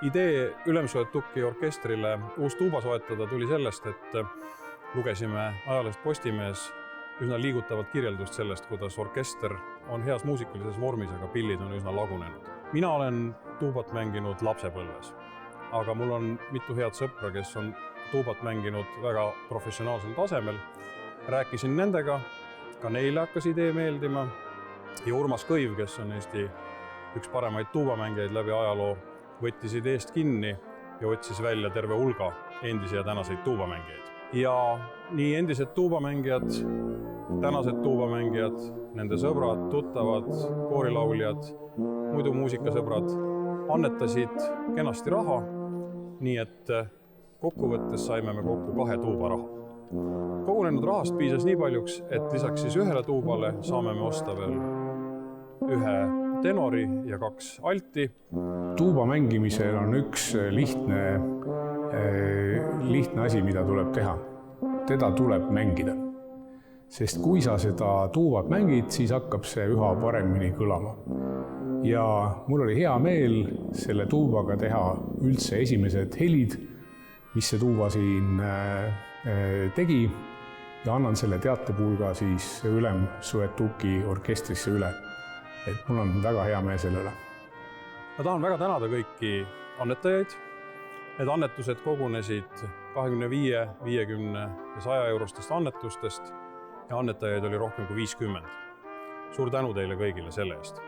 Idee Ülemsoetuki orkestrile uus tuuba soetada tuli sellest, et lugesime ajalehest Postimees üsna liigutavat kirjeldust sellest, kuidas orkester on heas muusikalises vormis, aga pillid on üsna lagunenud. Mina olen tuubat mänginud lapsepõlves, aga mul on mitu head sõpra, kes on tuubat mänginud väga professionaalsel tasemel. Rääkisin nendega, ka neile hakkas idee meeldima ja Urmas Kõiv, kes on Eesti üks paremaid tuubamängijaid läbi ajaloo, võttis ideest kinni ja otsis välja terve hulga endisi ja tänaseid tuubamängijaid. Ja nii endised tuubamängijad, tänased tuubamängijad, nende sõbrad, tuttavad, koorilauljad, muidu muusikasõbrad annetasid kenasti raha, nii et kokkuvõttes saime me kokku 2 tuuba raha. Kogunenud rahast piisas nii paljuks, et lisaks siis 1 tuubale saame me osta veel 1 tenori ja 2 alti. Tuuba mängimisel on üks lihtne asi, mida tuleb teha. Teda tuleb mängida. Sest kui sa seda tuubat mängid, siis hakkab see üha paremini kõlama. Ja mul oli hea meel selle tuubaga teha üldse esimesed helid, mis see tuuba siin tegi, ja annan selle teatepulga siis Ülemsoetuki orkestrisse üle. Et mul on väga hea meel selle üle. Ma tahan väga tänada kõiki annetajaid. Need annetused kogunesid 25, 50 ja 100 eurostest annetustest ja annetajaid oli rohkem kui 50. Suur tänu teile kõigile selle eest.